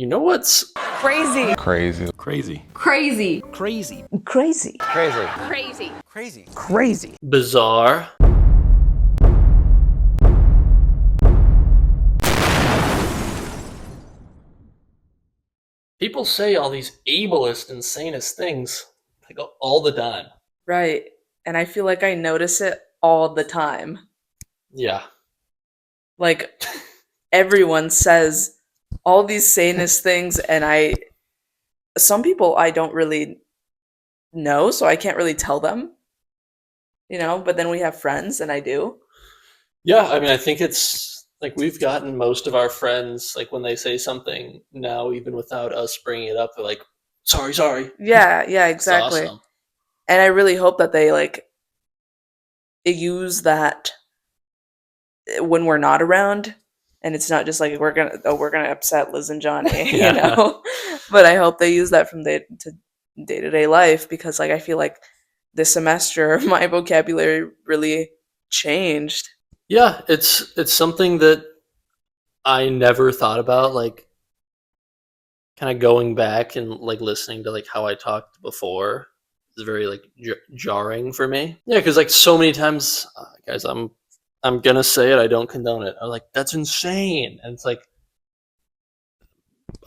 You know what's Crazy. Crazy. Crazy. Crazy. Crazy. Crazy. Crazy. Crazy. Crazy. Crazy. bizarre? People say all these ableist, insanest things like all the time. Right. And I feel like I notice it all the time. Yeah. Like everyone says all these sanest things and some people I don't really know, so I can't really tell them, but then we have friends and I do. Yeah, I mean, I think it's like we've gotten most of our friends, like when they say something now, even without us bringing it up, they're like, sorry, sorry. Yeah, It's exactly. awesome. And I really hope that they like use that when we're not around and it's not just like we're gonna upset Liz and Johnny, Yeah. But I hope they use that from day-to-day life because like I feel like this semester my vocabulary really changed. Yeah, it's something that I never thought about, like kind of going back and like listening to like how I talked before is very like jarring for me. Yeah, because like so many times, guys, I'm gonna say it. I don't condone it. I'm like, that's insane, and it's like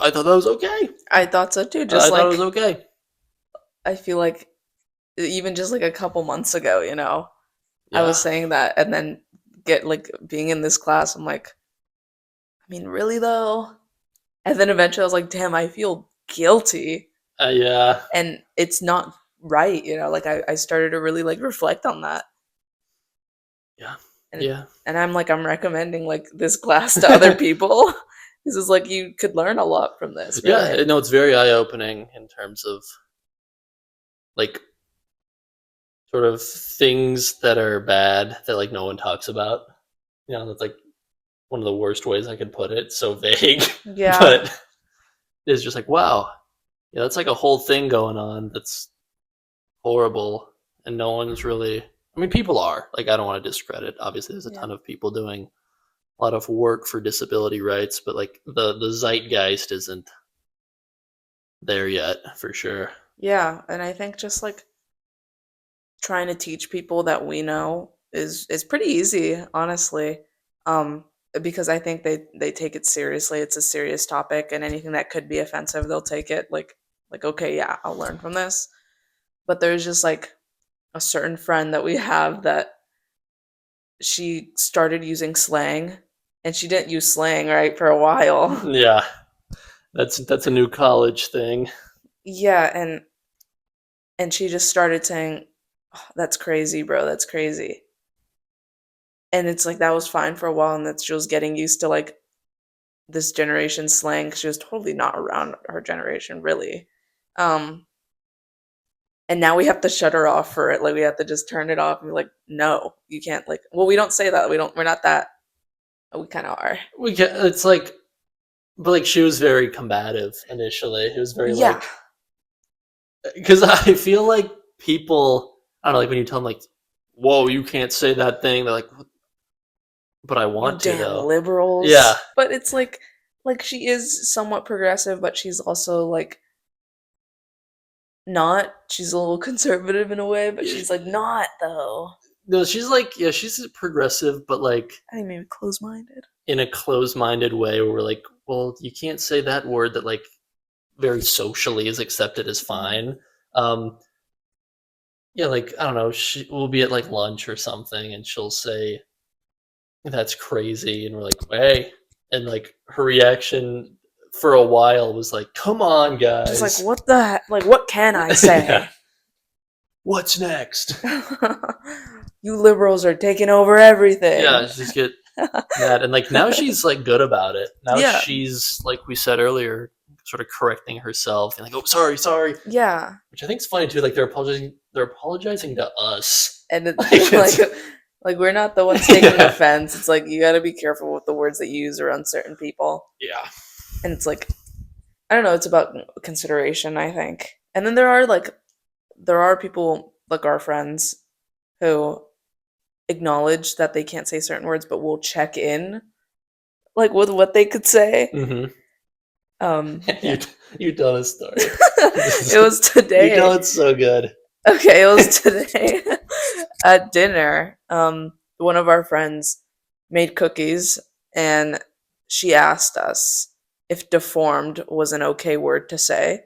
I thought that was okay. I thought so too. I Just thought it was like okay. I feel like even just like a couple months ago, I Yeah, was saying that and then get like being in this class, I'm like, I mean, really though? And then eventually I was like, damn, I feel guilty. yeah, And it's not right, like I started to really like reflect on that. yeah, And yeah. and I'm recommending like this class to other people. This is like you could learn a lot from this, really. Yeah, no, it's very eye opening in terms of like sort of things that are bad that like no one talks about. That's like one of the worst ways I could put it. So vague, Yeah. but it's just like wow, yeah, that's like a whole thing going on that's horrible, and no one's really. I mean, people are like I don't want to discredit. Obviously, there's a Yeah. ton of people doing a lot of work for disability rights, but like the zeitgeist isn't there yet for sure. Yeah, and I think just like trying to teach people that we know is pretty easy, honestly. Um, because I think they take it seriously. It's a serious topic, and anything that could be offensive, they'll take it like okay, yeah, I'll learn from this. But there's just like a certain friend that we have that she started using slang, and she didn't use slang right for a while. Yeah, that's a new college thing. Yeah, and she just started saying, "Oh, that's crazy, bro. That's crazy." And it's like that was fine for a while, and that she was getting used to like this generation slang. She was totally not around her generation, really. Um, and now we have to shut her off for it. Like we have to just turn it off and be like, no, you can't. Like, well, we don't say that. We don't. We're not that. We kind of are. We can. It's like, but like she was very combative initially. It was very Yeah. like because I feel like people. I don't know, like when you tell them like, "Whoa, you can't say that thing," they're like, "But I You want to damn though." liberals. Yeah, But it's like she is somewhat progressive, but she's also like not. She's a little conservative in a way, but she's like not though. no, she's like, yeah, she's progressive, but like I think maybe close minded. in a closed-minded way, where we're like, well, you can't say that word that like very socially is accepted as fine. Um, yeah, like I don't know, we'll be at like lunch or something, and she'll say, "That's crazy," and we're like, "Hey," and like her reaction for a while was like, "Come on, Just like guys." what the like what can I say? Yeah. What's next? You liberals are taking over everything. Yeah, just get mad, and like now she's like good about it. Now Yeah. she's like we said earlier, sort of correcting herself and like, "Oh, sorry, sorry," Yeah. which I think is funny too. Like they're apologizing. They're apologizing to us. And it's Like, like we're not the ones taking Yeah. offense. It's like you got to be careful with the words that you use around certain people. Yeah. And it's like I don't know, it's about consideration, I think. And then there are people like our friends who acknowledge that they can't say certain words but will check in like with what they could say. Mm-hmm. you Yeah. you tell a story. It was You tell today. it so good. Okay, it was today at dinner. One of our friends made cookies, and she asked us if deformed was an okay word to say.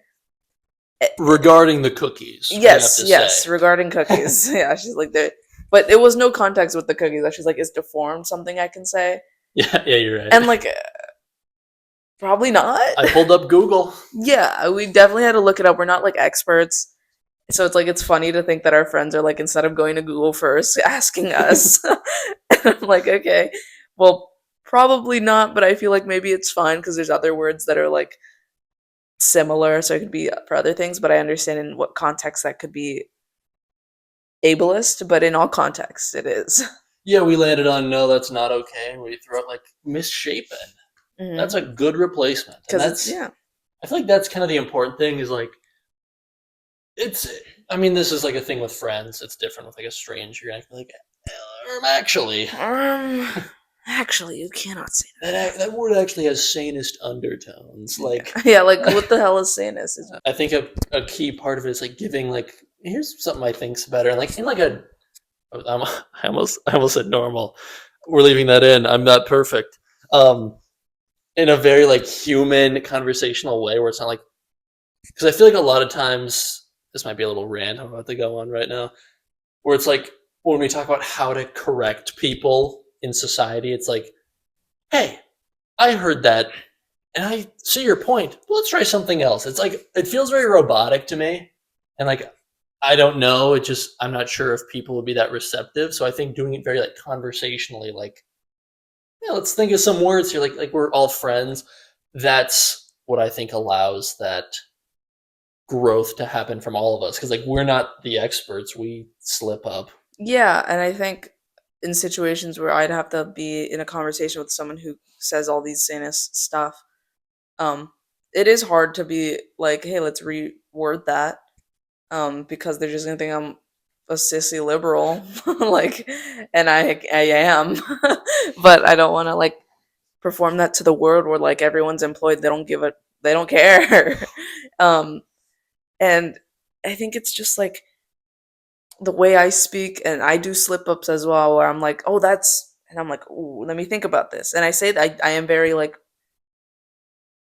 Regarding the cookies, we have Yes, to say. yes, regarding cookies. Yeah, she's like there, but it was no context with the cookies. She's like, "Is deformed something I can say?" Yeah, yeah, you're right. And like, probably not. I pulled up Google. Yeah, we definitely had to look it up. We're not like experts. So it's like it's funny to think that our friends are like instead of going to Google first, asking us. And I'm like, okay, well, probably not, but I feel like maybe it's fine because there's other words that are like similar, so it could be for other things, but I understand in what context that could be ableist, but in all contexts it is. Yeah, we landed on no, that's not okay. We threw out like misshapen. That's a good replacement, and Because it's, that's yeah. I feel like that's kind of the important thing is like it's. I mean, this is like a thing with friends. It's different with like a stranger. You're like, actually, Um, actually, you cannot say that word actually has sanest undertones. Like, that. Yeah, like what the hell is sanus? Is I think a key part of it is like giving like here's something I think's better, like in like a I almost said normal. We're leaving that in. I'm not perfect. Um, in a very like human conversational way where it's not like because I feel like a lot of times this might be a little rant I'm about to go on right now where it's like when we talk about how to correct people in society it's like hey I heard that and I see your point but let's try something else. It's like it feels very robotic to me and like I don't know it just I'm not sure if people would be that receptive so I think doing it very like conversationally like yeah, let's think of some words here like we're all friends. That's what I think allows that growth to happen from all of us because like we're not the experts we slip up. Yeah, and I think in situations where I'd have to be in a conversation with someone who says all these sanist stuff, um, it is hard to be like, hey, let's reword that, because they're just gonna think I'm a sissy liberal, like, and I am, but I don't want to like perform that to the world where like everyone's employed, they don't care, um, and I think it's just like the way I speak, and I do slip ups as well, where I'm like, oh, that's, and I'm like, ooh, let me think about this. And I say that I am very like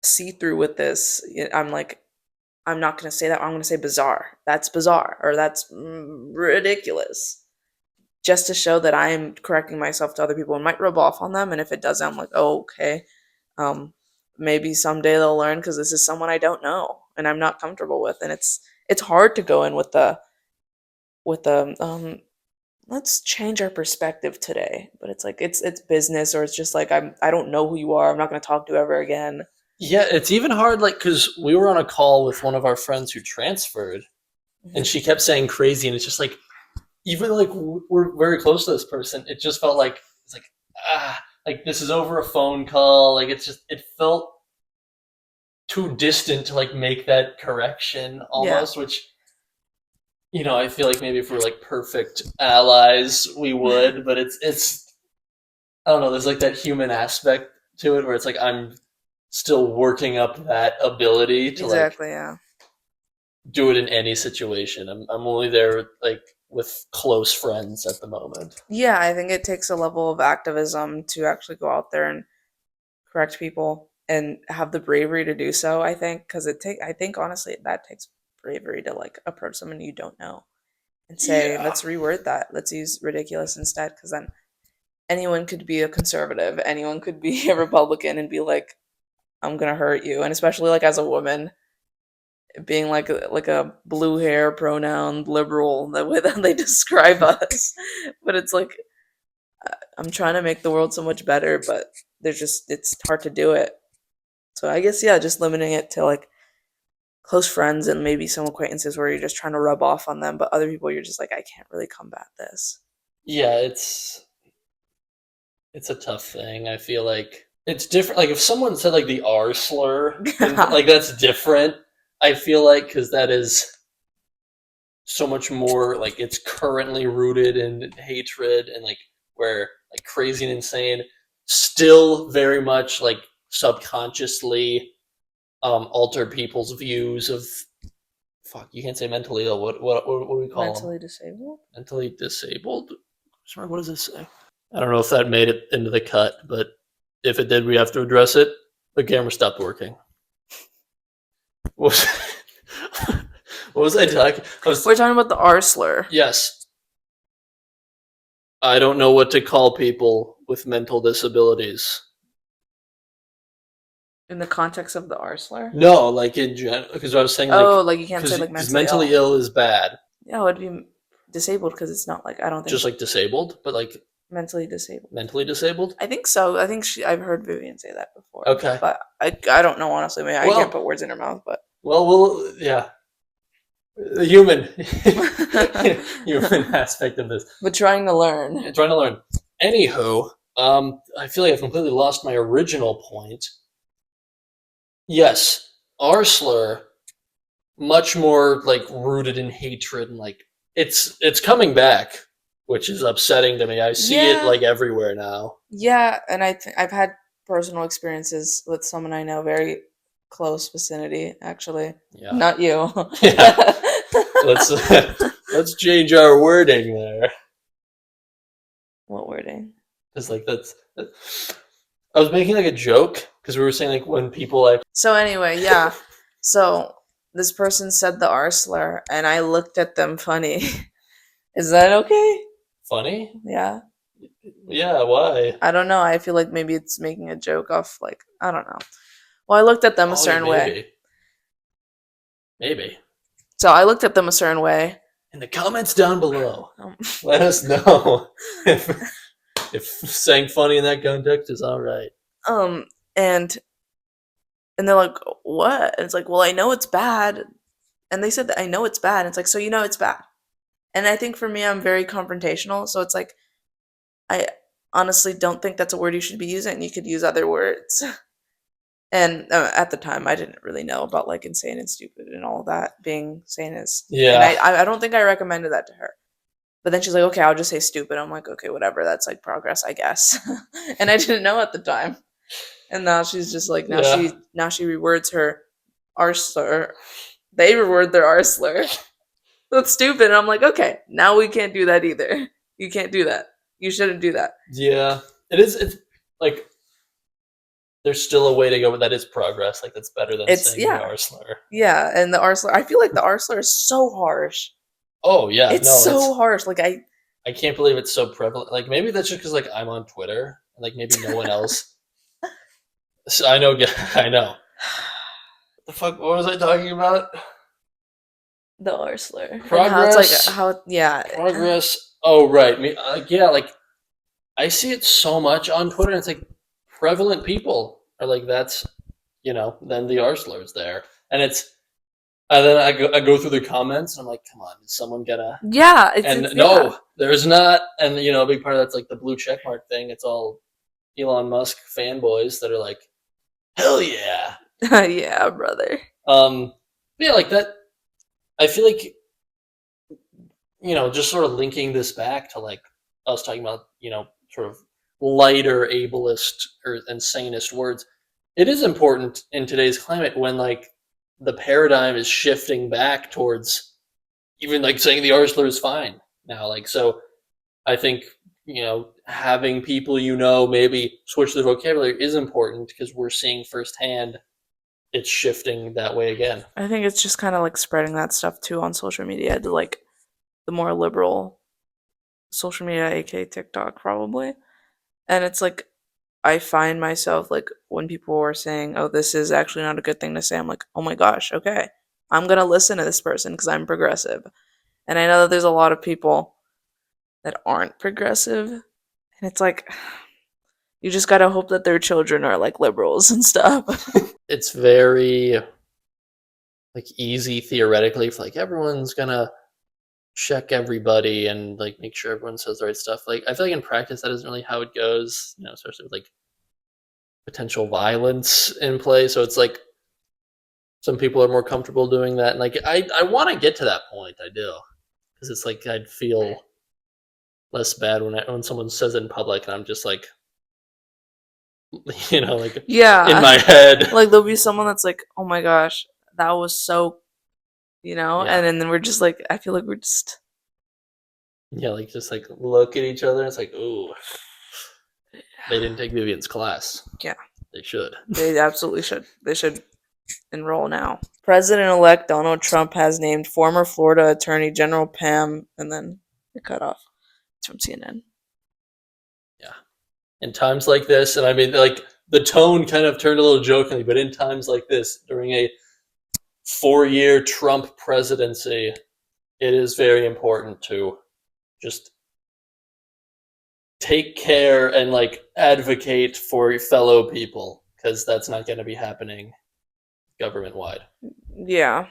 see through with this. I'm like, I'm not going to say that. I'm going to say bizarre. That's bizarre, or that's ridiculous, just to show that I am correcting myself to other people. It might rub off on them, and if it doesn't, I'm like, oh, okay. Um, Maybe someday they'll learn because this is someone I don't know and I'm not comfortable with, and it's hard to go in with the let's change our perspective today, but it's like it's business, or it's just like I don't know who you are, I'm not going to talk to you ever again. Yeah, it's even hard like because we were on a call with one of our friends who transferred and Mhm. she kept saying crazy and it's just like even like we're very close to this person it just felt like it's like this is over a phone call like it's just it felt too distant to like make that correction Yeah. almost which I feel like maybe if we're like perfect allies we would but it's I don't know. There's like that human aspect to it where it's like I'm still working up that ability to like Exactly, yeah. do it in any situation. I'm only there like with close friends at the moment. Yeah, I think it takes a level of activism to actually go out there and correct people and have the bravery to do so, I think, because I think honestly that takes bravery to like approach someone you don't know and say, Yeah. let's reword that. Let's use ridiculous instead, because then anyone could be a conservative, anyone could be a Republican and be like, I'm gonna hurt you. And especially like as a woman, being like a blue hair pronoun liberal, the way that they describe us. But it's like I'm trying to make the world so much better, but there's just it's hard to do it. So I guess yeah, just limiting it to like close friends and maybe some acquaintances where you're just trying to rub off on them, but other people you're just like I can't really combat this. Yeah, it's a tough thing. I feel like it's different. Like if someone said like the R slur, then like that's different. I feel like because that is so much more like it's currently rooted in hatred and like where like crazy and insane still very much like subconsciously alter people's views of. Fuck, you can't say mentally ill. What do we call them? Mentally disabled? Mentally disabled. Sorry, what does this say? I don't know if that made it into the cut, but if it did, we have to address it. The camera stopped working. What was, what was I talking? We're talking about the R slur. Yes. I don't know what to call people with mental disabilities. In the context of the R slur? No, like in general, because I was saying like, Oh, like you can't say like because mentally mentally ill is bad, Yeah, it would be disabled because it's not like I don't think just like disabled, but like mentally disabled. mentally disabled. I think so. I think I've heard Vivian say that before. Okay. But I don't know honestly. Maybe I Well- can't put words in her mouth, but Yeah, the human human aspect of this. but trying to learn. Trying to learn. Anywho, I feel like I've completely lost my original point. Yes, R slur, much more like rooted in hatred and like it's coming back, which is upsetting to me. I see Yeah. it like everywhere now. Yeah, and I've had personal experiences with someone I know very close vicinity actually. Yeah. Not you. Yeah. Let's change our wording there. What wording? It's like I was making like a joke because we were saying like when people like So anyway, yeah. So this person said the R slur, and I looked at them funny. Is that okay? funny? Yeah. Yeah, why? I don't know. I feel like maybe it's making a joke off, like, I don't know. Well, I looked at them a certain way. Maybe. So I looked at them a certain way. In the comments down below, Um, let us know if saying funny in that context is all right. um, and they're like, what? And it's like, well, I know it's bad. And they said that I know it's bad. And it's like, so you know it's bad. And I think for me, I'm very confrontational. So it's like, I honestly don't think that's a word you should be using. You could use other words. And at the time, I didn't really know about like insane and stupid and all that being sane as. Yeah. And I don't think I recommended that to her. But then she's like, okay, I'll just say stupid. I'm like, okay, whatever. That's like progress, I guess. And I didn't know at the time. And now she's just like, now she rewords her R slur. They reword their R slur. That's stupid. And I'm like, okay, now we can't do that either. You can't do that. You shouldn't do that. Yeah, it is. It's like there's still a way to go, but that is progress. Like that's better than saying the R slur. Yeah, and the R slur. I feel like the R slur is so harsh. Oh yeah, It's so harsh. Like I can't believe it's so prevalent. Like maybe that's just because like I'm on Twitter and like maybe no one else. So I know. I know. The fuck? What was I talking about? the R slur. And Progress. Yeah. Progress. Oh right. Yeah. Like I see it so much on Twitter. And it's like prevalent people are like that's then the R slur's there, and it's. And then I go through the comments and I'm like, come on, is someone gonna? Yeah. No, there's not. And a big part of that's like the blue checkmark thing. It's all Elon Musk fanboys that are like, hell yeah, yeah, brother. Yeah, like that. I feel like just sort of linking this back to like us talking about sort of lighter ableist or insanest words. It is important in today's climate when like the paradigm is shifting back towards even like saying the R slur is fine now. Like, so I think, having people, maybe switch their vocabulary is important because we're seeing firsthand it's shifting that way again. I think it's just kind of like spreading that stuff too on social media to like the more liberal social media, aka TikTok, probably. And it's like, I find myself like when people are saying, "Oh, this is actually not a good thing to say," I'm like, "Oh my gosh, okay, I'm gonna listen to this person because I'm progressive." And I know that there's a lot of people that aren't progressive, and it's like, you just gotta hope that their children are like liberals and stuff. It's very like easy theoretically for like everyone's gonna check everybody and like make sure everyone says the right stuff. Like I feel like in practice that isn't really how it goes, especially with like potential violence in play. So it's like some people are more comfortable doing that. And like I want to get to that point. I do. Because it's like I'd feel less bad when someone says it in public and I'm just like You know, like Yeah. in my head. Like there'll be someone that's like, "Oh my gosh, that was so," Yeah. and then we're just like, I feel like we're just Yeah, like just like look at each other. And it's like, ooh, they didn't take Vivian's class. Yeah. They should. They absolutely should. They should enroll now. President-elect Donald Trump has named former Florida Attorney General Pam, and then it cut off. It's from CNN. Yeah. In times like this, and I mean, like the tone kind of turned a little jokingly, but in times like this, during a 4-year Trump presidency, it is very important to just take care and like advocate for your fellow people, because that's not going to be happening government wide. Yeah,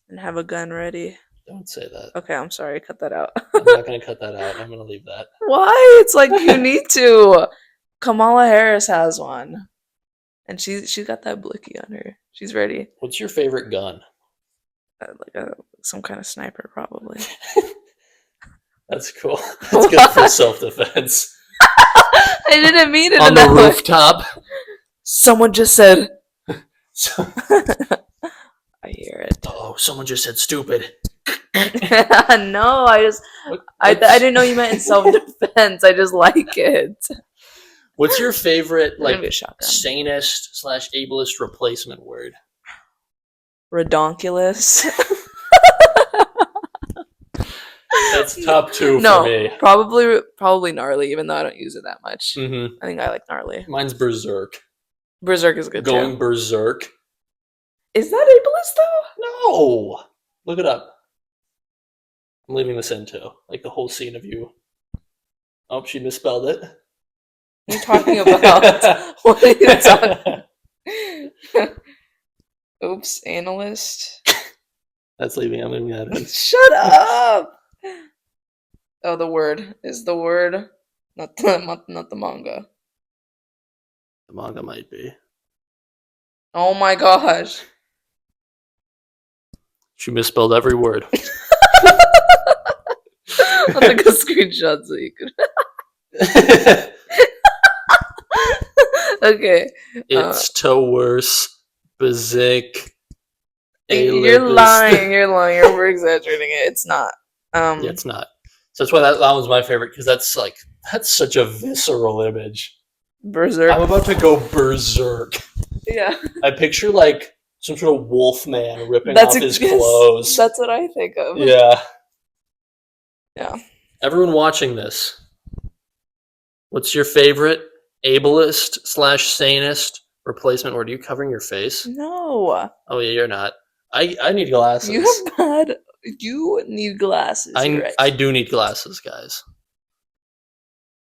and have a gun ready. Don't say that. Okay, I'm sorry. Cut that out. I'm not going to cut that out. I'm going to leave that. Why? It's like you need to. Kamala Harris has one, and she got that blicky on her. She's ready. What's your favorite gun? Some kind of sniper, probably. That's cool. That's good for self-defense. I didn't mean it On in the that way. rooftop. Someone just said. I hear it. Oh, someone just said stupid. No, I didn't know you meant in self-defense. I just like it. What's your favorite like Maybe a shotgun. sanist / ableist replacement word? Redonkulous. That's top 2 for No, me. probably gnarly, even though I don't use it that much. Mm-hmm. I think I like gnarly. Mine's berserk. Berserk is good Going too. berserk. Is that ableist though? No, look it up. I'm leaving this in too, like the whole scene of you. Oh, she misspelled it. What are you talking about? What are you talking? Oops, analyst. That's leaving. I'm leaving that in. Shut up. Oh, the word is the word, not the manga. The manga might be. Oh my gosh. She misspelled every word. I'll take a screenshot so you can. Okay. It's Towerse, Bazik. You're lying. You're lying. You're over exaggerating it. It's not. Yeah, it's not. So that's why that one's my favorite, because that's such a visceral image. Berserk. I'm about to go berserk. Yeah. I picture like some sort of wolf man ripping off his clothes. That's what I think of. Yeah. Yeah. Everyone watching this, what's your favorite ableist / sanist replacement word? Are you covering your face? No. Oh yeah, you're not. I need glasses. You need glasses. I do need glasses, guys.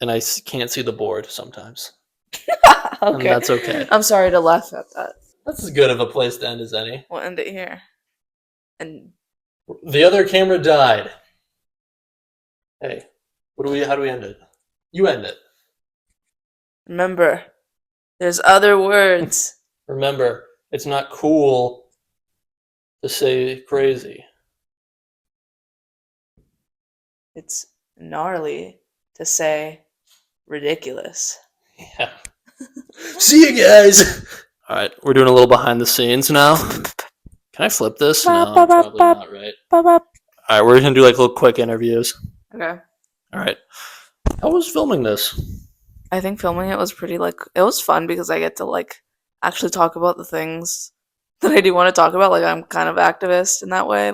And I can't see the board sometimes. Okay. And that's okay. I'm sorry to laugh at that. That's as good of a place to end as any. We'll end it here. And The other camera died. Hey, how do we end it? You end it. remember, there's other words. Remember, it's not cool to say crazy. It's gnarly to say ridiculous. Yeah. See you guys. All right, we're doing a little behind the scenes now. Can I flip this? No, probably not, right? All right, we're gonna do like little quick interviews. Okay. All right. How was filming this? I think filming it was pretty it was fun because I get to actually talk about the things that I do want to talk about. Like I'm kind of activist in that way.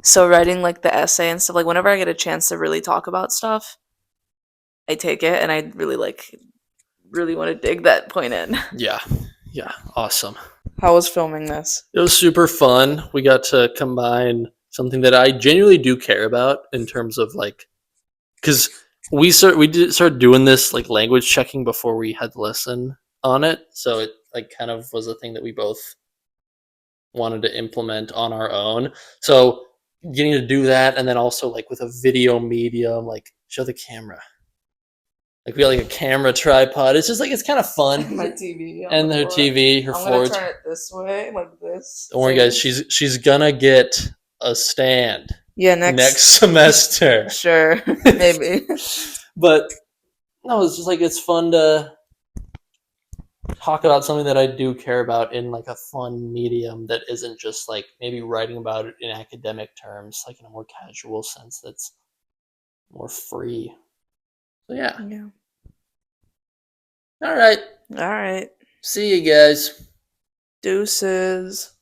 So writing the essay and stuff, whenever I get a chance to really talk about stuff, I take it and I really want to dig that point in. Yeah, awesome. How was filming this? It was super fun. We got to combine something that I genuinely do care about in terms of because we started doing this language checking before we had the lesson on it, so it kind of was a thing that we both wanted to implement on our own. So getting to do that, and then also with a video medium, show the camera. We got a camera tripod. It's just it's kind of fun. My TV. And her TV, her I'm floor. gonna turn it this way, like this. Don't worry, guys. She's gonna get a stand. Yeah, next semester. Sure, maybe. But no, it's just it's fun to talk about something that I do care about in like a fun medium that isn't just like maybe writing about it in academic terms, like in a more casual sense that's more free. So yeah. Yeah. All right. All right. See you guys. Deuces.